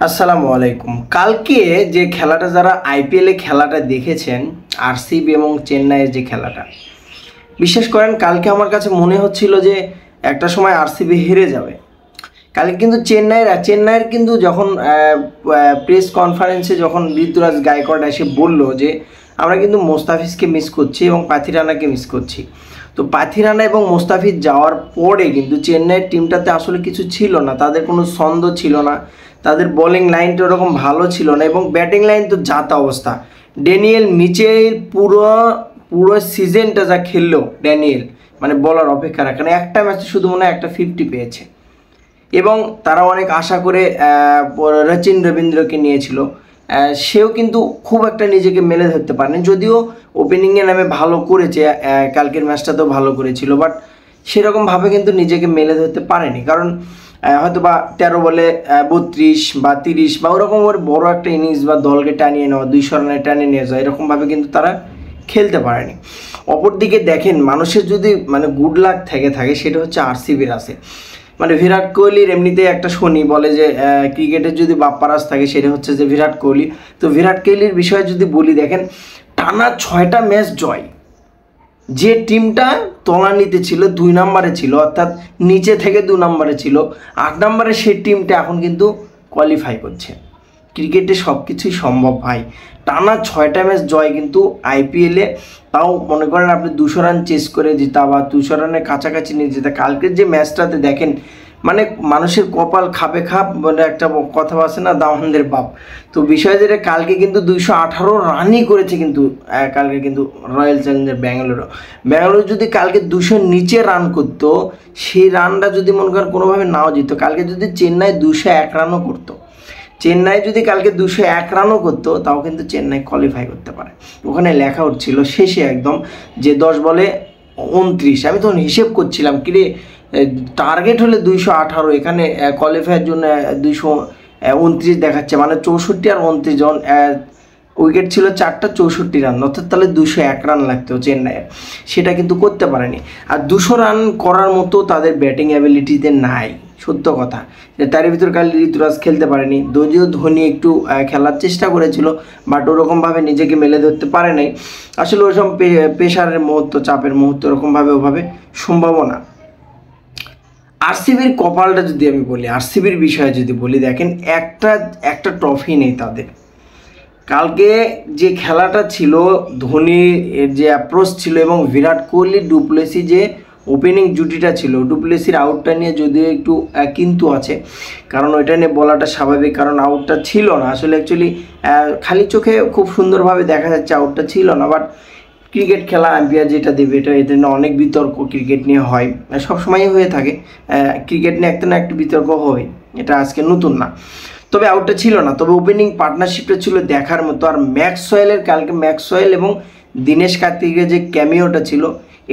আসসালামু আলাইকুম। কালকে যে খেলাটা যারা আইপিএলে খেলাটা দেখেছেন, আরসিবি এবং চেন্নাইয়ের যে খেলাটা, বিশ্বাস করেন কালকে আমার কাছে মনে হচ্ছিল যে একটা সময় আরসিবি হেরে যাবে। কালকে কিন্তু চেন্নাইয়ের কিন্তু যখন প্রেস কনফারেন্সে যখন ঋতুরাজ গায়কোয়াড় এসে বলল যে আমরা কিন্তু মোস্তাফিজকে মিস করছি এবং পাথিরানাকে মিস করছি, তো পাথিরানা এবং মোস্তাফিজ যাওয়ার পরে কিন্তু চেন্নাইয়ের টিমটাতে আসলে কিছু ছিল না, তাদের কোনো ছন্দ ছিল না, তাদের বোলিং লাইনটা ওরকম ভালো ছিল না এবং ব্যাটিং লাইন তো যাতা অবস্থা। ড্যানিয়েল মিচেল পুরো পুরো সিজনটা যা খেললো ড্যানিয়েল, মানে বলার অপেক্ষা রাখে না। একটা ম্যাচে শুধু মনে হয় একটা 50 পেয়েছে এবং তারা অনেক আশা করে রচিন রবীন্দ্রকে নিয়েছিল। সেও কিন্তু খুব একটা নিজেকে মেলে ধরতে পারেনি, যদিও ওপেনিংয়ে নামে ভালো করেছে, কালকের ম্যাচটাতেও ভালো করেছিল, বাট সেরকমভাবে কিন্তু নিজেকে মেলে ধরতে পারেনি। কারণ হয়তো বা 13 বলে 32 বা 30 বা ওরকম বড় একটা ইনিংস বা দলকে টানিয়ে নেওয়া, 200 রানে টানিয়ে নিয়ে যাওয়া, এরকমভাবে কিন্তু তারা খেলতে পারেনি। অপরদিকে দেখেন, মানুষের যদি মানে গুড লাক থাকে সেটা হচ্ছে আরসিবির আছে। মানে বিরাট কোহলির এমনিতে একটা শনি বলে যে ক্রিকেটের যদি বাপ্পারাজ থাকে সেটা হচ্ছে যে বিরাট কোহলি। তো বিরাট কোহলির বিষয়ে যদি বলি, দেখেন টানা 6টা ম্যাচ জয়। যে টিমটা তলানিতে ছিল, 2 নম্বরে ছিল, অর্থাৎ নিচে থেকে 2 নম্বরে ছিল, 8 নম্বরে সেই টিমটা এখন কিন্তু কোয়ালিফাই করছে। ক্রিকেটে সব কিছুই সম্ভব ভাই। টানা 6টা ম্যাচ জয় কিন্তু আইপিএলে, তাও মনে করেন আপনি 200 রান চেস করে জেতা বা 200 রানের কাছাকাছি নিয়ে জেতা। কালকের যে ম্যাচটাতে দেখেন, মানে মানুষের কপাল খাপে খাপ বলে একটা কথা আছে না, দাওয়ানদের বাপ। তো বিষয় যেটা, কালকে কিন্তু 218 রানই করেছে কিন্তু কালকে কিন্তু রয়্যাল চ্যালেঞ্জার ব্যাঙ্গালোর যদি কালকে 200 নিচে রান করতো, সেই রানটা যদি মনে করেন কোনোভাবে নাও জিত, কালকে যদি চেন্নাই 201 রানও করতো, চেন্নাই যদি কালকে 201 রানও করতো, তাও কিন্তু চেন্নাই কোয়ালিফাই করতে পারে। ওখানে লেখা উঠছিল শেষে একদম যে 10 বলে 29। আমি তখন হিসেব করছিলাম কিরে, টার্গেট হলে 218, এখানে কোয়ালিফাইয়ের জন্য 229 দেখাচ্ছে, মানে 64 আর 29 জন উইকেট ছিল 4টা, 64 রান, অর্থাৎ তাহলে 201 রান লাগতো চেন্নাইয়ের। সেটা কিন্তু করতে পারেনি। আর 200 রান করার মতো তাদের ব্যাটিং অ্যাবিলিটিতে নাই, সত্য কথা। তার ভিতর কাল ঋতুরাজ খেলতে পারেনি, যদিও ধোনি একটু খেলার চেষ্টা করেছিল, বাট ওরকমভাবে নিজেকে মেলে ধরতে পারে নাই। আসলে ওইসব প্রেশারের মুহূর্ত, চাপের মুহূর্ত ওভাবে সম্ভব না। আরসিবির কপালটা যদি আমি বলি, আরসিবির বিষয়ে যদি বলি, দেখেন একটা ট্রফি নেই তাদের। কালকে যে খেলাটা ছিল, ধোনির যে অ্যাপ্রোচ ছিল এবং বিরাট কোহলি ডুপ্লেসি যে ওপেনিং জুটিটা ছিল, ডুপ্লেসির আউটটা নিয়ে যদিও একটু কিন্তু আছে, কারণ ওইটা নিয়ে বলাটা স্বাভাবিক, কারণ আউটটা ছিল না আসলে। অ্যাকচুয়ালি খালি চোখে খুব সুন্দরভাবে দেখা যাচ্ছে আউটটা ছিল না, বাট ক্রিকেট খেলা আম্পায়ার যেটা দেবে, এদের নিয়ে অনেক বিতর্ক ক্রিকেট নিয়ে হয়, সবসময়ই হয়ে থাকে। ক্রিকেট নিয়ে একটা না একটা বিতর্ক হয়, এটা আজকে নতুন না। তবে আউটটা ছিল না, তবে ওপেনিং পার্টনারশিপটা ছিল দেখার মতো। আর ম্যাক্সওয়েলের কালকে ম্যাক্সওয়েল এবং দীনেশ কার্তিকের যে ক্যামিওটা ছিল,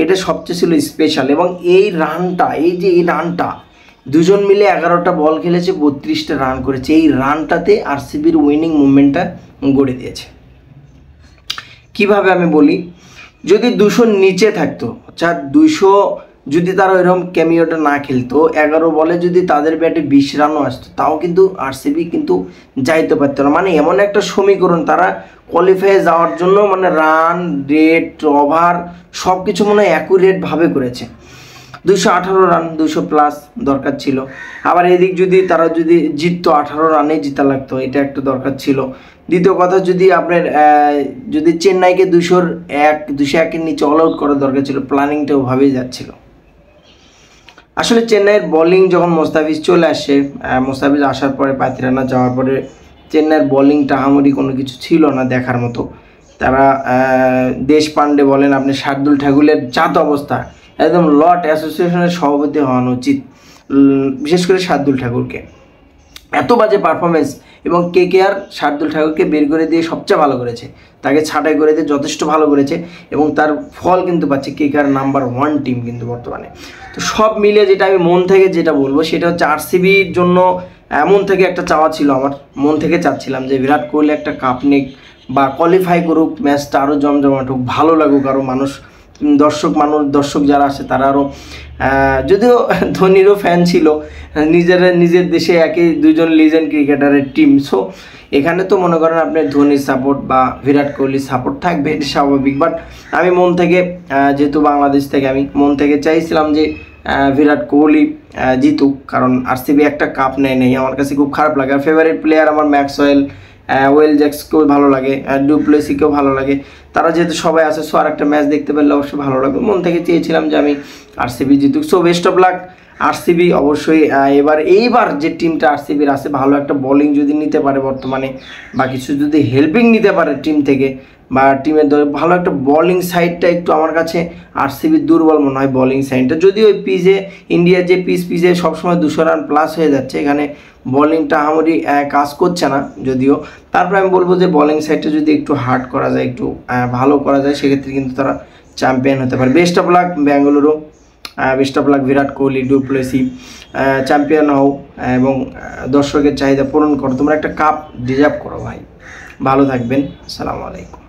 এটা সবচেয়ে ছিল স্পেশাল। এবং এই রানটা দুজন মিলে 11টা বল খেলেছে, 32টা রান করেছে। এই রানটাতে আরসিবির উইনিং মুভমেন্টটা গড়ে দিয়েছে। কিভাবে আমি বলি, যদি 200 নিচে থাকতো, আচ্ছা 200 যদি তারা ওইরকম ক্যামিওটা না খেলতো, 11 বলে যদি তাদের ব্যাটে 20 রানও আসতো, তাও কিন্তু আরসিবি কিন্তু যাইতে পারতো না। মানে এমন একটা সমীকরণ, তারা কোয়ালিফাই যাওয়ার জন্য মানে রান রেট ওভার সব কিছু মনে হয় অ্যাকুরেটভাবে করেছে। 218 রান, 200 প্লাস দরকার ছিল। আবার এদিক যদি তারা যদি জিততো, 18 রানে জিতা লাগতো, এটা একটা দরকার ছিল। দ্বিতীয় কথা, যদি আপনার যদি চেন্নাইকে 201-এর নিচে অল আউট করার দরকার ছিল, প্ল্যানিংটা ওভাবেই যাচ্ছিল। আসলে চেন্নাইয়ের বোলিং যখন মোস্তাফিজ চলে আসে, মোস্তাফিজ আসার পরে, পাথিরানা যাওয়ার পরে চেন্নাইয়ের বোলিংটা আহামরি কোনো কিছু ছিল না দেখার মতো। তারা দেশপান্ডে বলেন, আপনি শার্দুল ঠাকুরের জাত অবস্থা, একদম লট অ্যাসোসিয়েশনের সভাপতি হওয়ানো উচিত, বিশেষ করে শার্দুল ঠাকুরকে। এত বাজে পারফরমেন্স, এবং কেকেআর শার্দুল ঠাকুরকে বের করে দিয়ে সবচেয়ে ভালো করেছে, তাকে ছাঁটাই করে দিয়ে যথেষ্ট ভালো করেছে এবং তার ফল কিন্তু পাচ্ছে। কেকেআর নাম্বার 1 টিম কিন্তু বর্তমানে। তো সব মিলে যেটা আমি মন থেকে যেটা বলবো, সেটা হচ্ছে আরসিবির জন্য মন থেকে একটা চাওয়া ছিল, আমার মন থেকে চাচ্ছিলাম যে বিরাট কোহলি একটা কাপ নিক বা কোয়ালিফাই করুক, ম্যাচটা আরও জমজমাট হোক, ভালো লাগুক, আরও মানুষ দর্শক যারা আছে তারা আরও যদিও ধোনিরও ফ্যান ছিল, নিজের দেশে একই দুজন লিজেন্ড ক্রিকেটারের টিম। সো এখানে তো মনে করেন আপনার ধোনির সাপোর্ট বা বিরাট কোহলির সাপোর্ট থাকবে, এটা স্বাভাবিক। বাট আমি মন থেকে যেহেতু বাংলাদেশ থেকে আমি মন থেকে চাইছিলাম যে বিরাট কোহলি জিতুক, কারণ আরসিবি একটা কাপ নেয় নেই, আমার কাছে খুব খারাপ লাগে। আর ফেভারিট প্লেয়ার আমার ম্যাক্সওয়েল, ওয়েল জ্যাক্সকেও ভালো লাগে, ডুপ্লেসিকেও ভালো লাগে, তারা যেহেতু সবাই আছে। সো আর একটা ম্যাচ দেখতে পারলে অবশ্যই ভালো লাগবে। মন থেকে চেয়েছিলাম যে আমি আরসিবি জিতুক। So best of luck RCB. অবশ্যই এইবার যে টিমটা আরসিবির আছে, ভালো একটা বোলিং যদি নিতে পারে বর্তমানে, বা কিছু যদি হেল্পিং নিতে পারে টিম থেকে বা টিমের ভালো একটা বোলিং সাইডটা একটু আমার কাছে আরসিবির দুর্বল মনে হয় বোলিং সাইডটা। যদিও ওই পিচে ইন্ডিয়ার যে পিচে সবসময় 200 রান প্লাস হয়ে যাচ্ছে, এখানে বোলিংটা আমারই কাজ করছে না যদিও। তারপরে আমি বলবো যে বোলিং সাইডটা যদি একটু হার্ড করা যায়, একটু ভালো করা যায়, সেক্ষেত্রে কিন্তু তারা চ্যাম্পিয়ন হতে পারে। Best of lakh Bengaluru, best of lakh Virat Kohli, du Plessis, champion হও এবং দর্শকের চাহিদা পূরণ করো। তোমরা একটা কাপ ডিজার্ভ করো ভাই। ভালো থাকবেন, আসসালামু আলাইকুম।